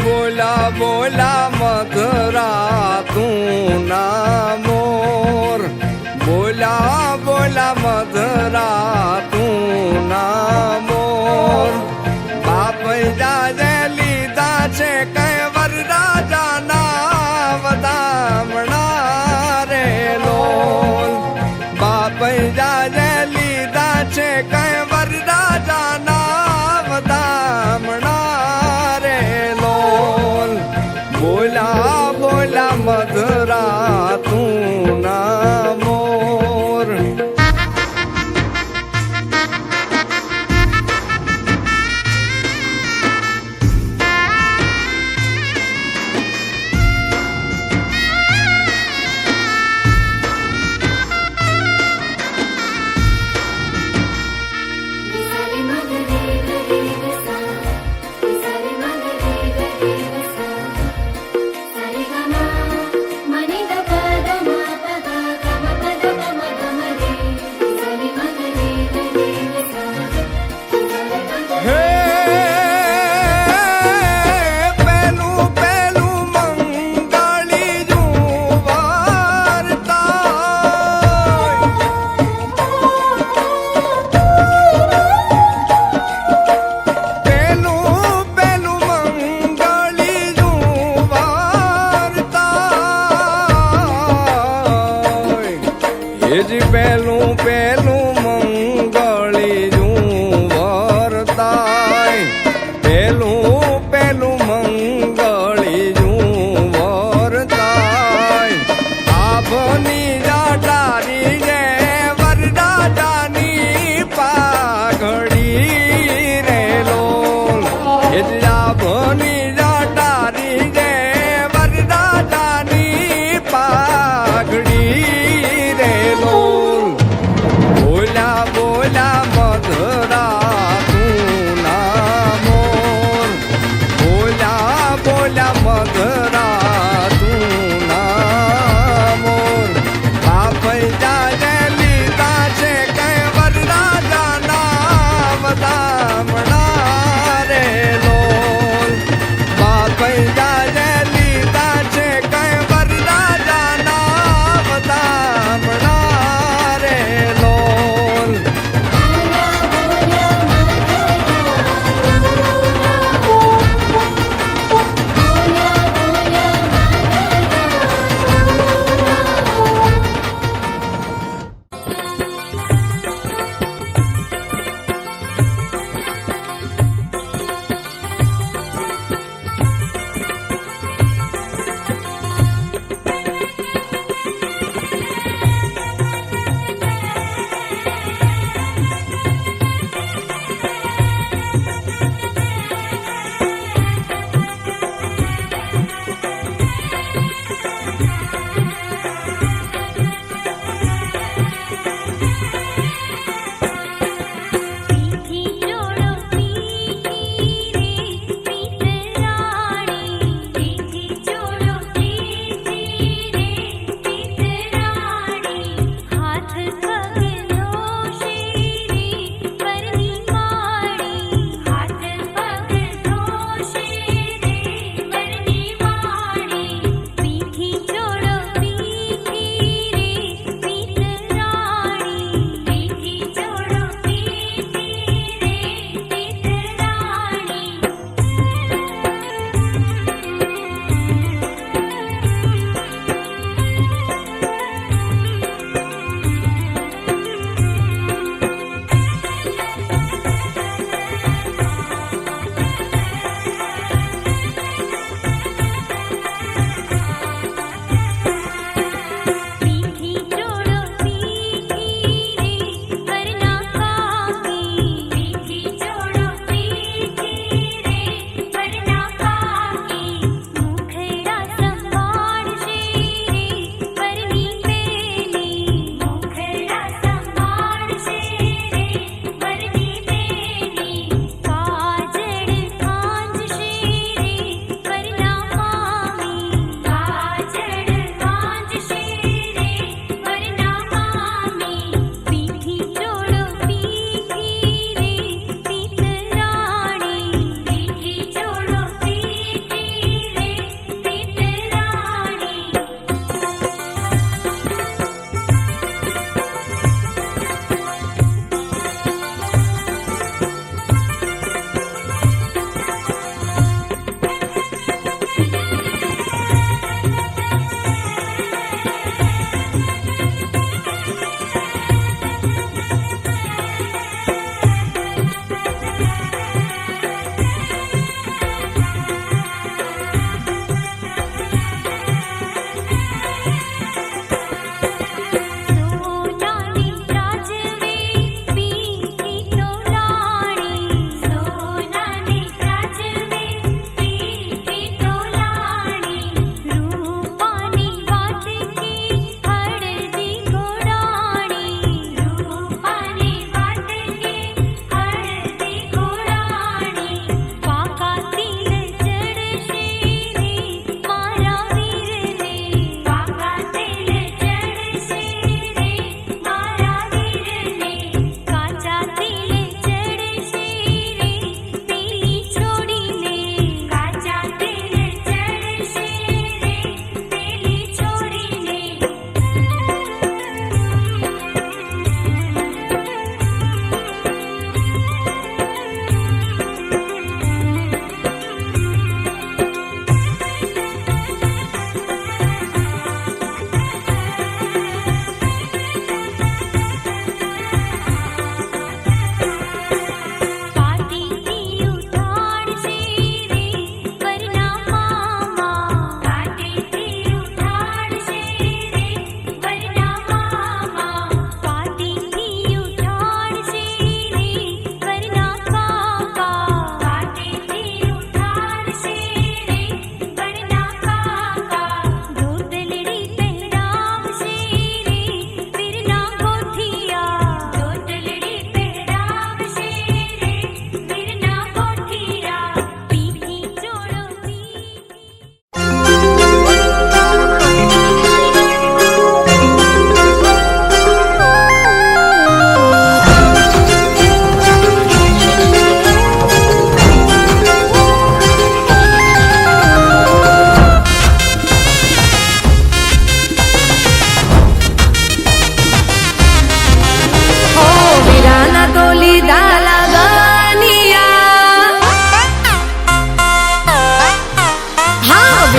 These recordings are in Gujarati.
બોલા બોલા મધરા તું ના મોર, બોલા બોલા મધરા તું ના મોર. બાપ જાજે લીધા છે કઈ વરરાજાના વધામણા રે લોલ. બાપ જાજે લીધા છે કઈ વરરાજાના વધામણા રે લોલ. બોલા બોલા મધરા તું ના મોર. પેલું પેલું મંગળી જું વરતાય, પેલું પેલું મંગળી જું વરતાય. આભની જાટારી જે વરદાદાની પાઘડી રે લોલ. આભની જાટારી જે વરદાદાની પાઘડી રે લોલ.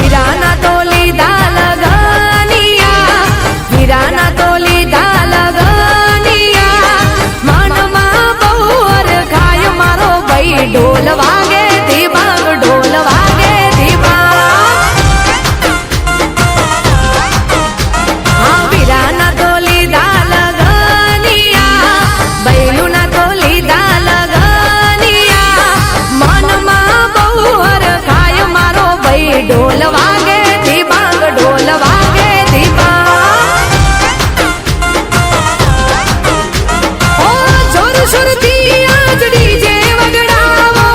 વીરાના તો લીધા લગનિયા, વીરાના તો લીધા લગનિયા. મનમાં બહુર ખાય મારો ભાઈ ઢોલ વાગે ધીબાંગ, ઢોલ વાગે ધીબાંગ. હા વીરાના તો લીધા લગનિયા, બૈલુના તો લીધા લગનિયા. મનમાં બહુર ખાય મારો ભાઈ ઢોલ વાગે ધીબાંગ, ઢોલ વાગે ધીબાંગ. ઓ જોર સુરતી આજ ડીજે વગડાવો,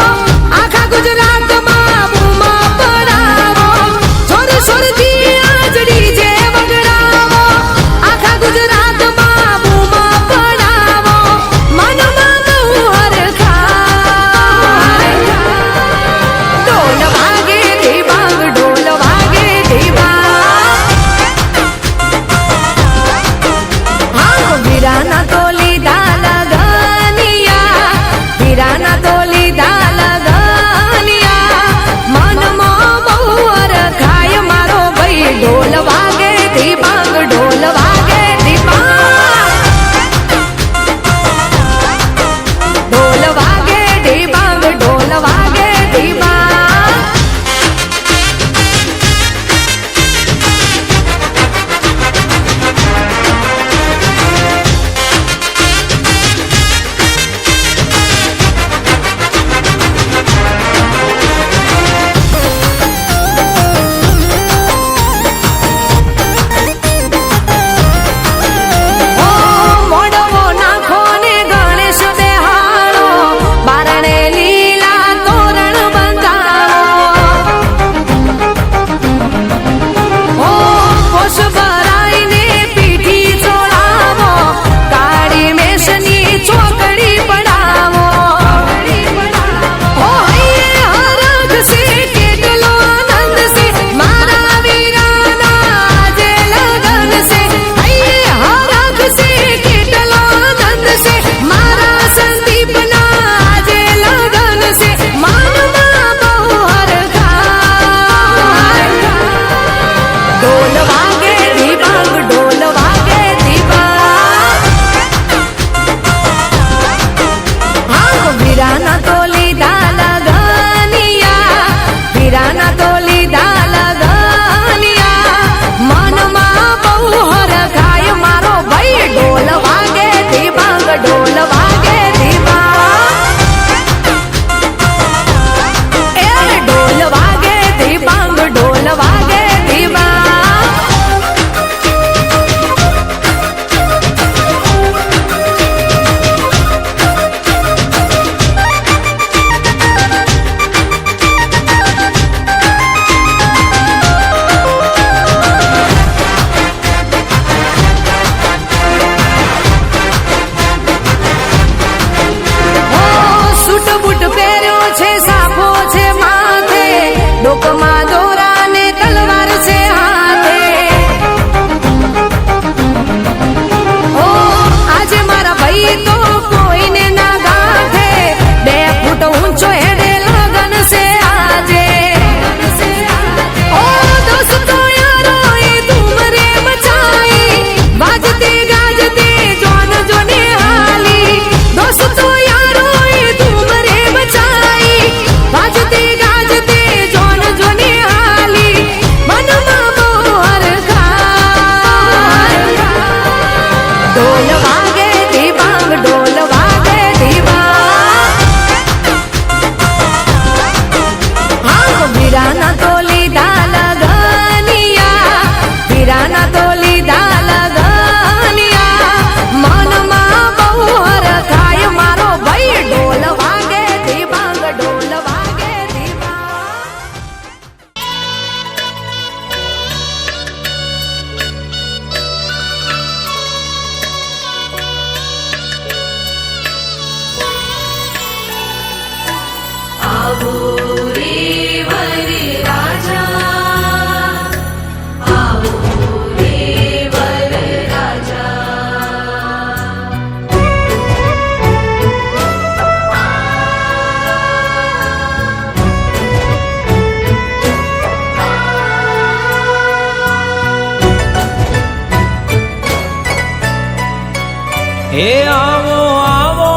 હે આવો આવો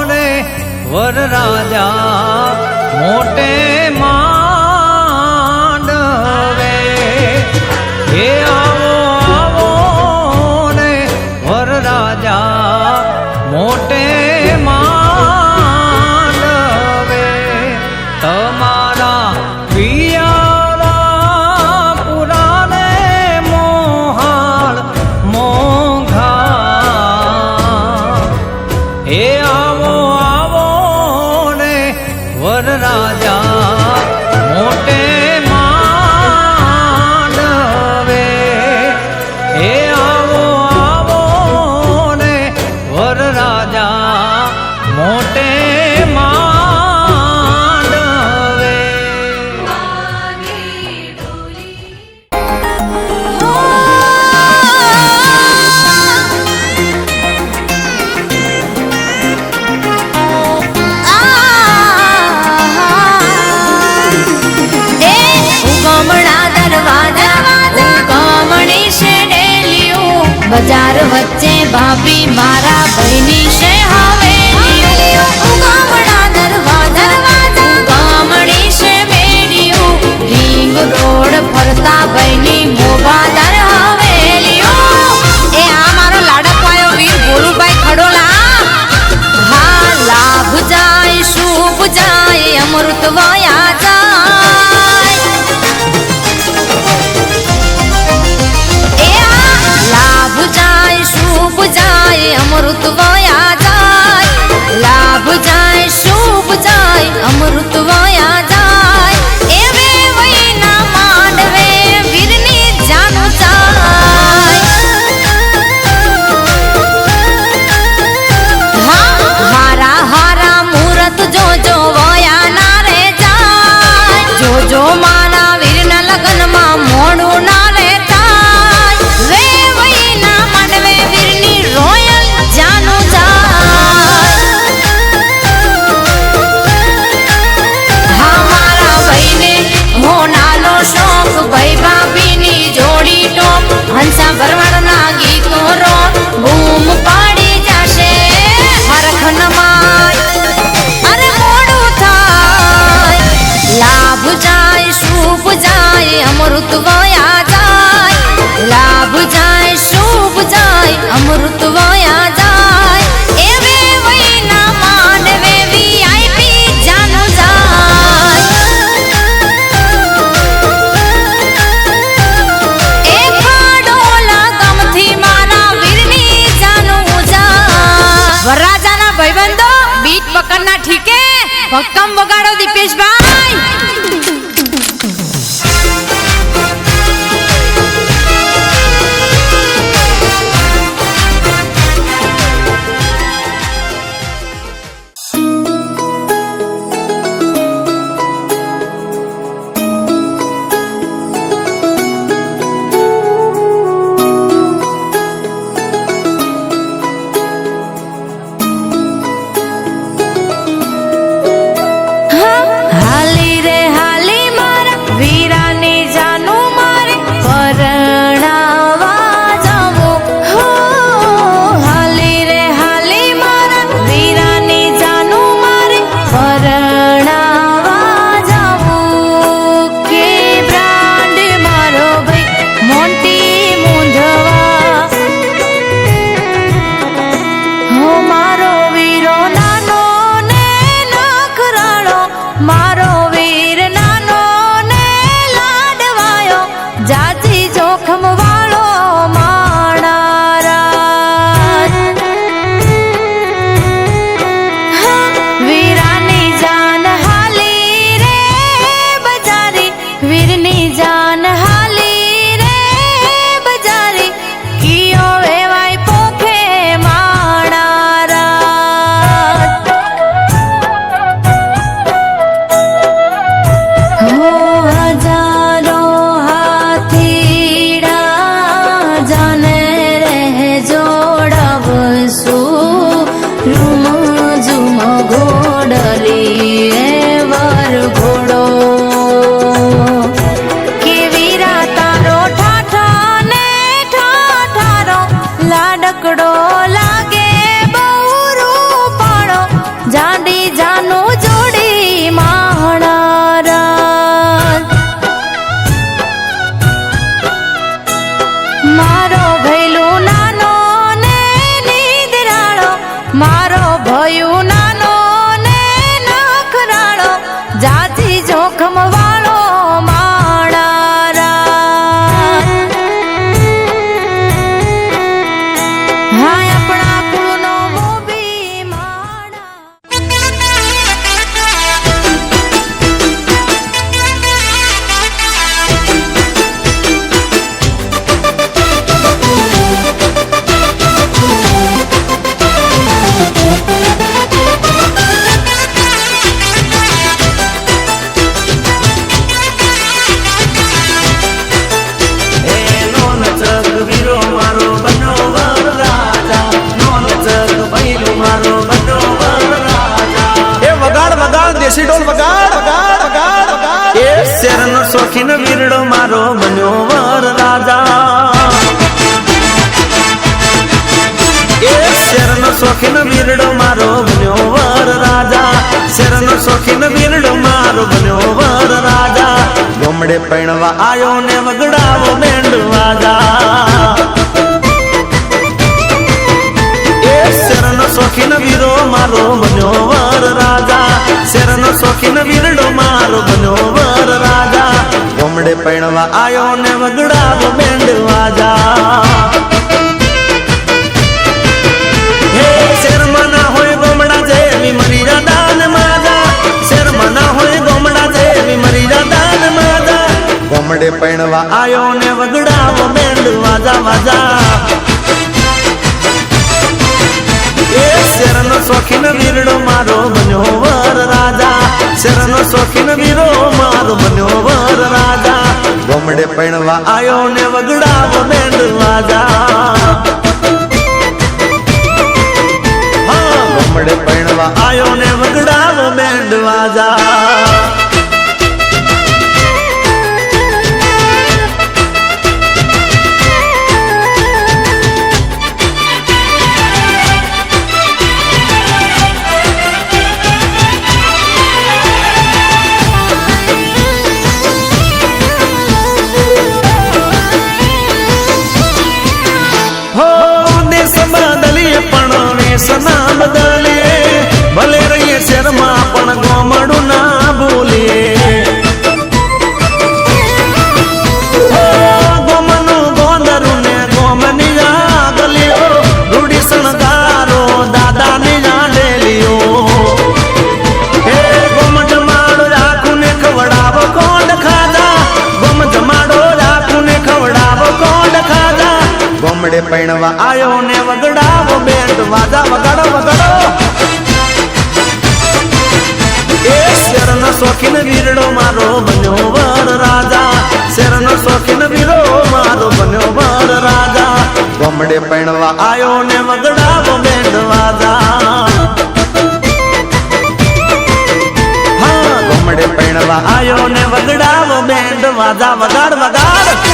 રે વર રાજા મોટે માંડવે હે આવો આવો રે વર રાજા મોટે માંડવે તમારા પિયારા પુરાને મોહાળ મોંઘા હે આવો આવો ને વર રાજા મોટે માંડવે હે આવો આવો ને વર રાજા મોટે માંડવે બજાર વચ્ચે ભાભી મારા ભાઈની છે હવેલીઓ ઉગામડા દરવાજા ઉગામડી છે બેડીઓ રીંગ રોડ ફરતા ભાઈની મોબાદાર હવેલીઓ એ આ મારો લાડકવાયો વીર ભોલુભાઈ ખડોલા હા લાભ જાય શુભ જાય અમૃત વયા જાય લાભ જાય શુભ જાય અમૃત વયા જાય લાભ જાય શુભ જાય અમૃત વયા જાય એવે વૈના માંડવે વીરની જાનું જાય હારા હારા મુહૂર્ત જોજો વયા ના રે જાય જોજો મારા વીરના લગ્નમાં મોડું ના રે થાય વે વૈના માંડવે વીરની રોયલ જાનું જાય હા મારા ભાઈને હોનાનો શોખ ભાઈ ભાભીની જોડી ટોપ હંસા ભરવાડના ગીતો રો બૂમ પાડી જશે હરખ નમાય અરે મોડું થાય લાભ જાય શુભ જાય અમૃત વયા જાય લાભ જાય શુભ જાય અમૃત વયા જાય એવે વૈના માંડવે વીઆઈપી જાનું જાય એ ખડોલા ગમથી મારા વીરની જાનું જાય વરરાજાના ભાઈબંધો બીટ પકડના ઠીકે ભક્કમ વગાડો દીપેશભાઈ શોખીન વીરડો મારો બન્યો વર રાજા એ શેરનો શોખીન વીરડો મારો બન્યો વર રાજા શેરનો શોખીન વીરડો મારો બન્યો વર રાજા ગોમડે પૈણવા આયો ને વગડાવો બેન્ડ વાજા એ શેરનો શોખીન વીરો મારો બન્યો વર રાજા શેરનો શોખીન વીરડો મારો બન્યો વર રાજા ગોમડે પૈણવા આયો ને વગડાવો બેન્ડ વાજા હે શેરમાં ના હોય ગોમડા જેવી મરી રાધા ને માજા શેરમાં ના હોય ગોમડા જેવી મરી રાધા ને માજા ગોમડે પૈણવા આયો ને વગડાવો બેન્ડ વાજા વાજા એ શેરનો શોખીન વીરડો મારો બન્યો વર રાજા શેરનો શોખીન વીરો મારો બન્યો વર રાજા ગોમડે પૈણવા આયો ને વગડાવો બેન્ડ વાજા હા ગોમડે પૈણવા આયો ને વગડાવો બેન્ડ વાજા સના બદલે ભલે રહીએ શેરમાં પણ ગોમડું ના ભૂલીએ ગોમનું ગોંદરું ને ગોમની આગલીઓ રૂડી શણગારો દાદાની જાડેલીઓ હે ગોમ જમાડો રાખું ને ખવડાવો કોડ ખાધા ગોમ જમાડો રાખું ને ખવડાવો કોડ ખાધા ગોમડે પૈણવા આયો ને વગડાવો બેન્ડ વાજા વગાડો વગાડો એ શેરનો શોખીન વીરડો મારો બન્યો વર રાજા શેરનો શોખીન વીરો મારો બન્યો વર રાજા ગોમડે પૈણવા આયો ને વગડાવો બેન્ડ વાજા હા ગોમડે પૈણવા આયો ને વગડાવો બેન્ડ વાજા વગાડ વગાડ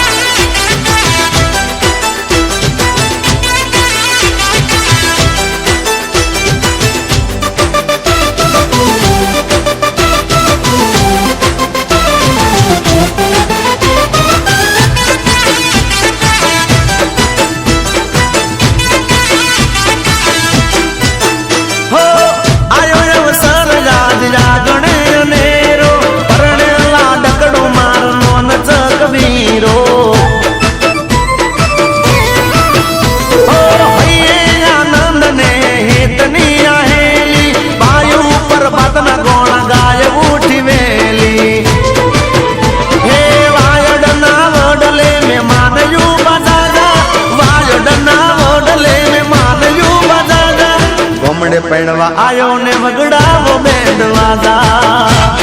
પૈણવા આયો ને વગડાવો બેન્ડ વાજા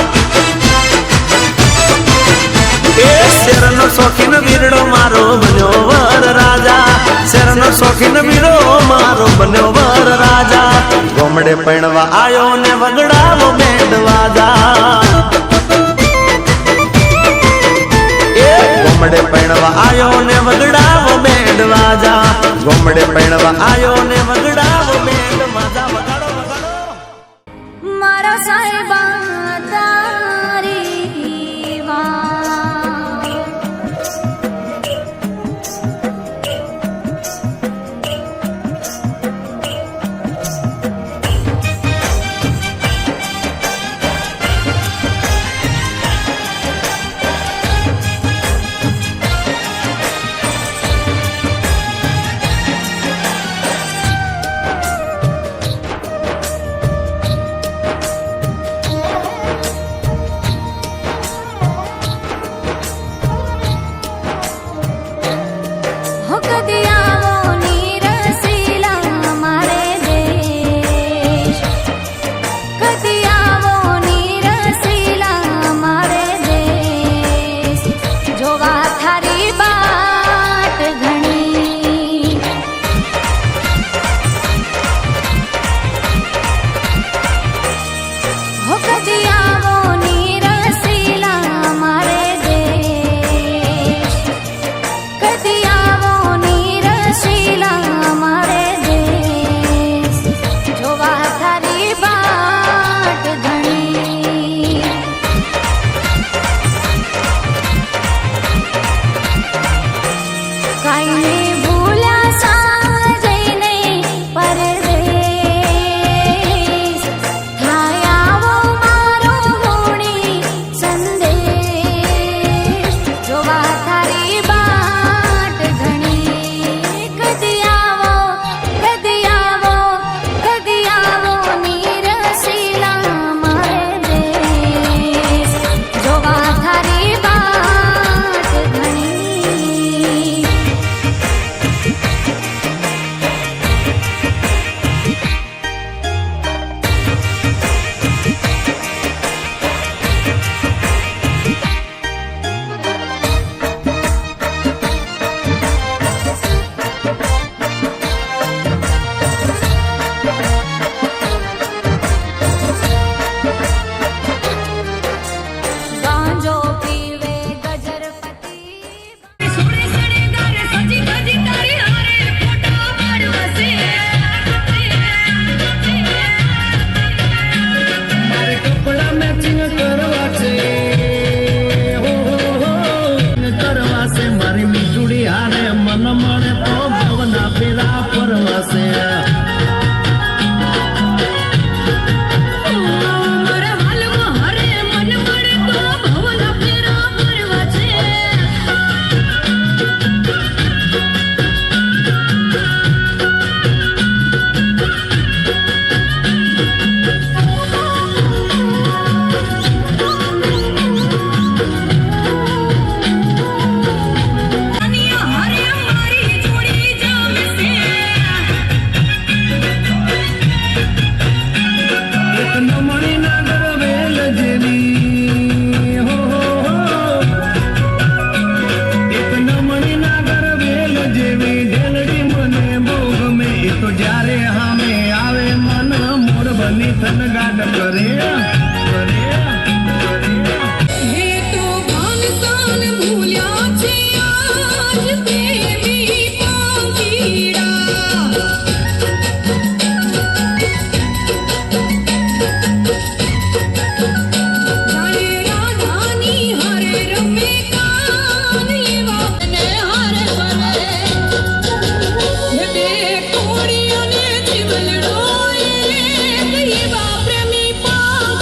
એ શેરનો શોખીન વીરડો મારો બન્યો વર રાજા શેરનો શોખીન વીરો મારો બન્યો વર રાજા ગોમડે પૈણવા આયો ને વગડાવો બેન્ડ વાજા એ ગોમડે પૈણવા આયો ને વગડાવો બેન્ડ વાજા ગોમડે પૈણવા આયો ને વગડાવો બેન્ડ વાજા વગાડો વગાડો મારા સાહેબા તારી વાત સખી તન ગાડ કરે હે તો ભાનસાન ભૂલ્યા છે આજ દેવી પાંખીડા જાણે રાધાની હારે રમે કાન એવા ને હારે વરે હે બે કોળીઓને જીવલડો એક એવા પ્રેમી પાંખીડા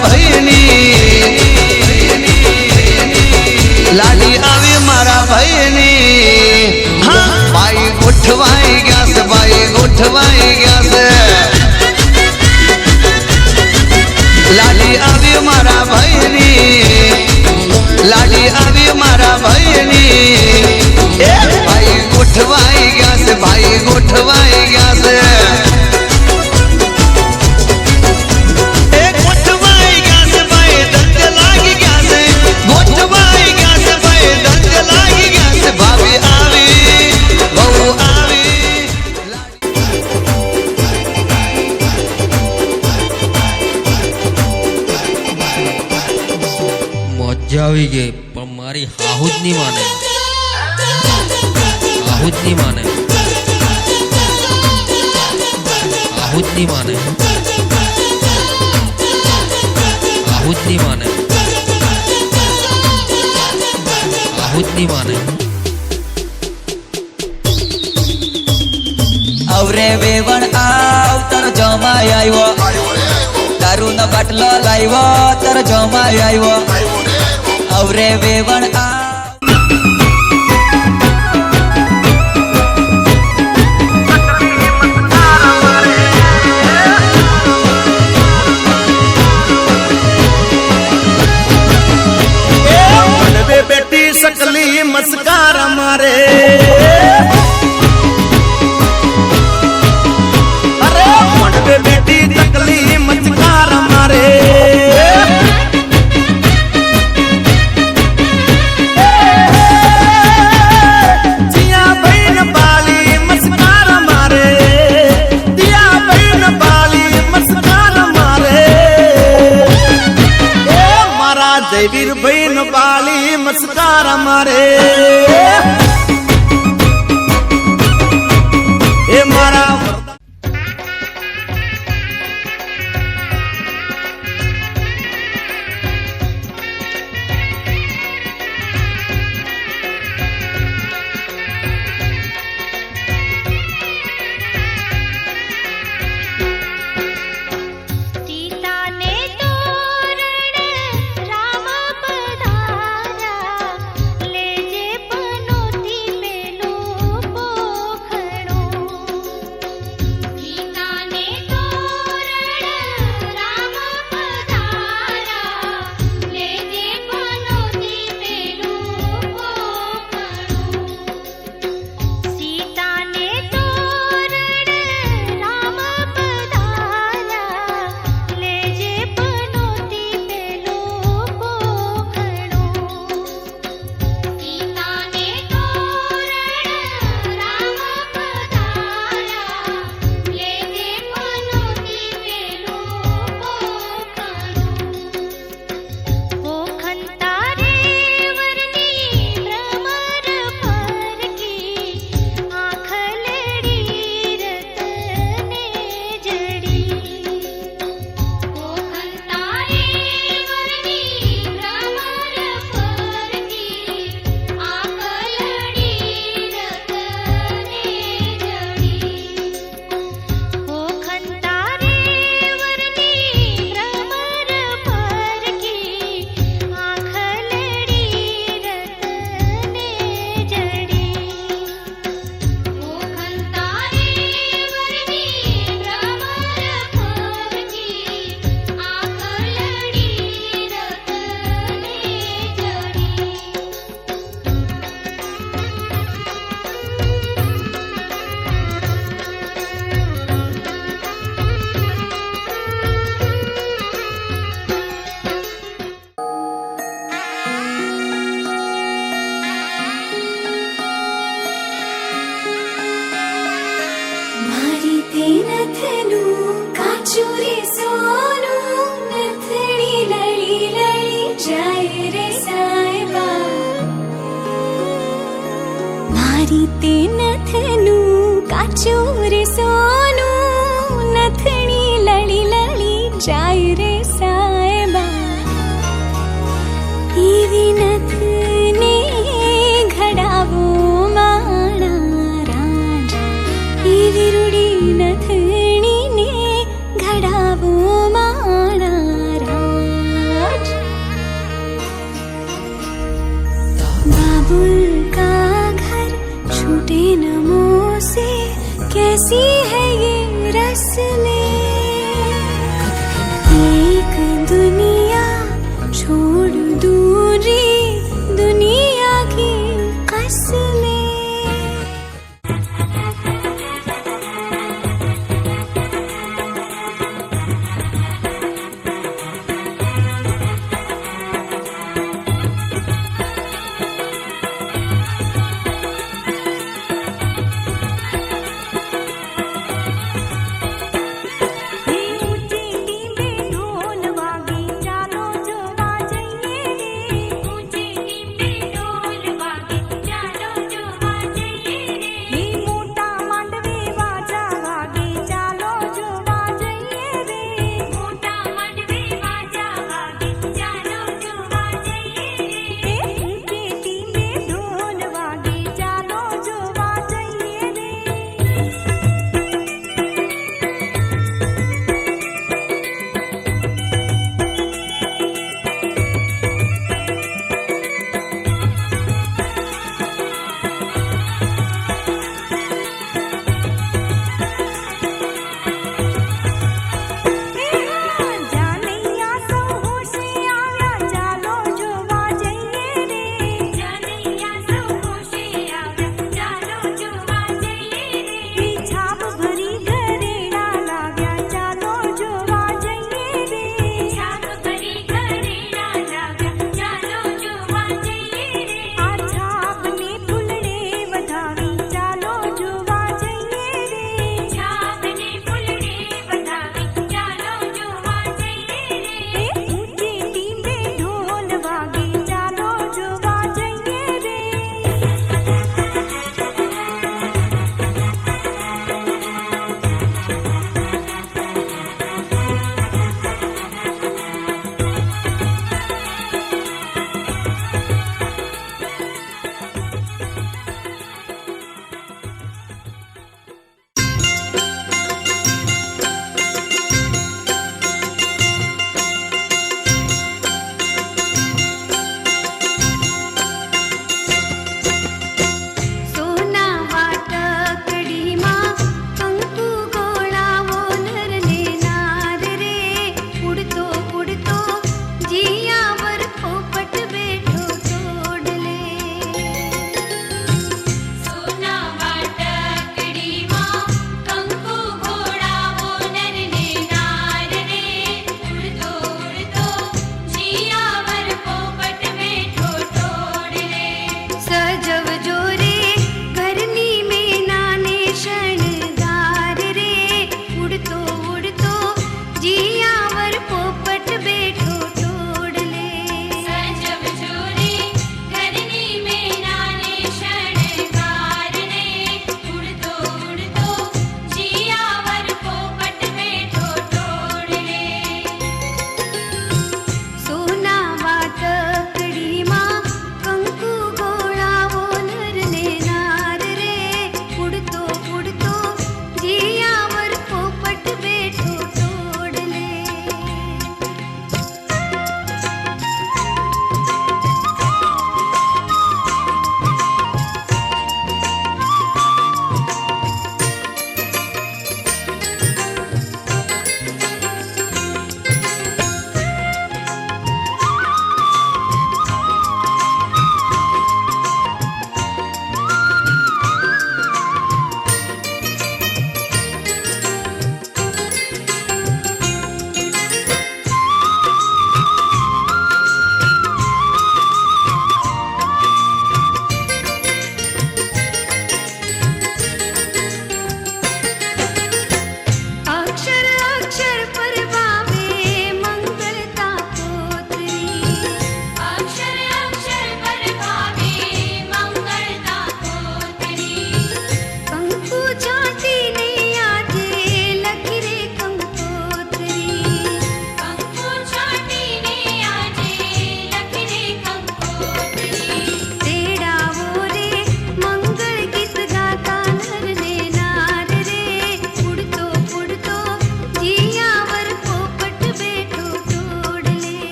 ભાઈની લાડી આવી મારા ભાઈની હા ભાઈ ગોઠવાઈ ગયા છે ભાઈ ગોઠવાઈ ગયા છે લાડી આવી મારા ભાઈની લાડી આવી મારા ભાઈની એ ભાઈ ગોઠવાઈ ગયા છે ભાઈ ગોઠવાઈ ગયા છે મજા આવી ગઈ પણ મારી હાહુ જ નહીં માને હાહુ જ નહીં માને હાહુ જ નહીં માને હાહુ જ નહીં માને હાહુ જ નહીં માને અવરે વેવણ આવતર જમાય આવ્યો દારૂ નો બાટલો લાવ્યો તર જમાય આવ્યો અવરે વેવણ બેટી સકલી મસ્કાર મારે અરે મોડવે બેટી સકલી મસ્કાર મારે જીયા બહેન બાલી મસ્કાર મારે દિયા બહેન બાલી મસ્કાર મારે એ મારા જયવીર બહેન બાલી મસ્કાર મારે એ મારા રીતે નથનું કાચું રે સોનું નથણી લળી લળી જાય રે સાહેબા એવી નથને ઘડાવો માણા રાજ એવી રૂડી નથણીને ઘડાવો માણા રાજ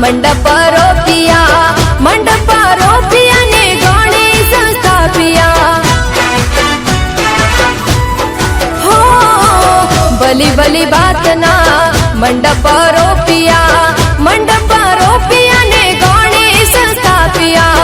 મંડપ રોપિયા ને ગણેશ સ્થાપ્યા હો ભલી ભલી બાતના મંડપ રોપિયા ને ગણેશ સ્થાપ્યા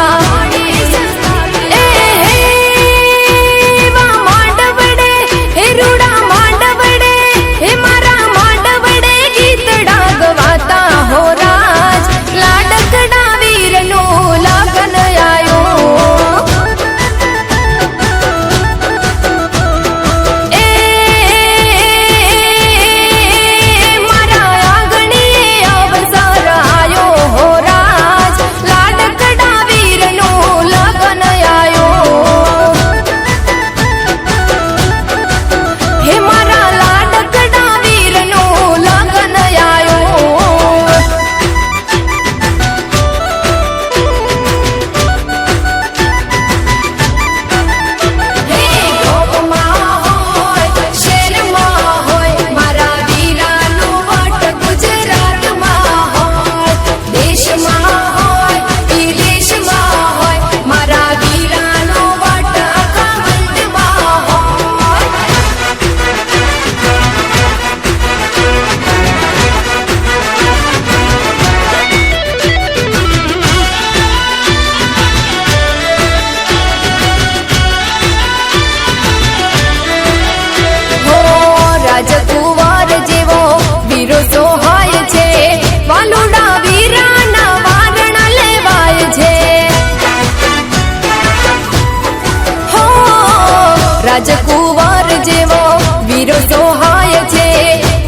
રાજકુંવર જેવો વીરો સોહાય છે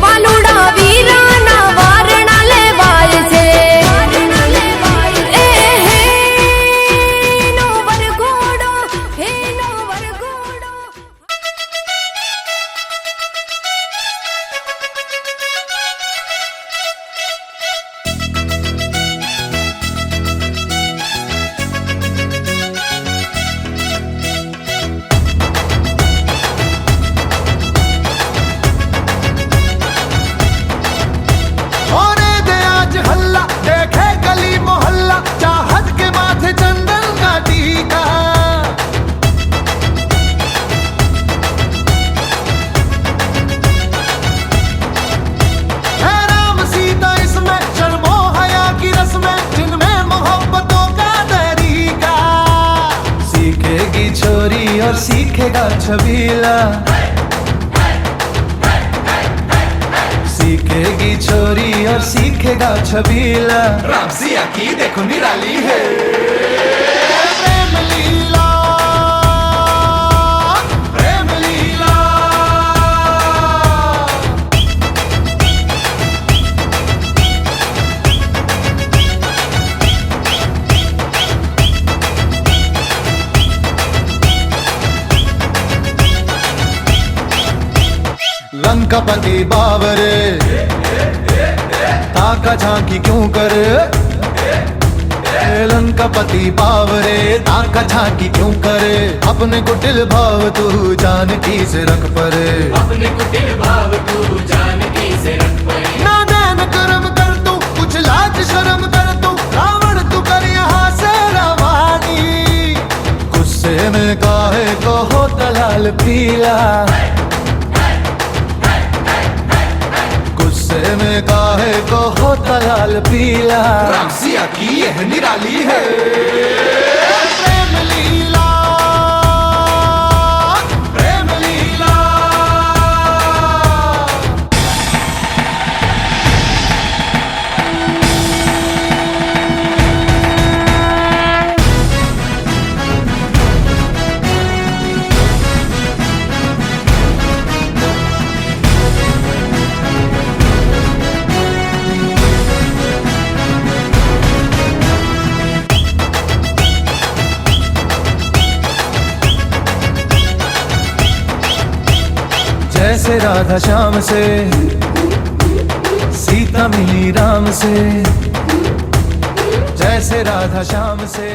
વાલુડા વીરાના વારણા લેવાય છે નો વરઘોડો और सीखेगा छबीला सीखेगी छोरी और सीखेगा छबीला रामसिया की देखो निराली है प्रेम लीला प्रेम लीला लंकापति बावरे ताका झांकी क्यों करे लंकापति बावरे ताका झांकी क्यों करे अपने कुटिल भाव तू जानकी से रख परे अपने कुटिल भाव तू जानकी से रख परे ना दैन कर्म कर तू कुछ लाज शर्म कर तू रावण तू कर यहाँ से रवानी गुस्से में काहे को हो दलाल पीला में काहे को होता लाल पीला रामसिया की यह निराली है प्रेम लीला प्रेम लीला जैसे राधा श्याम से सीता मिली राम से जैसे राधा श्याम से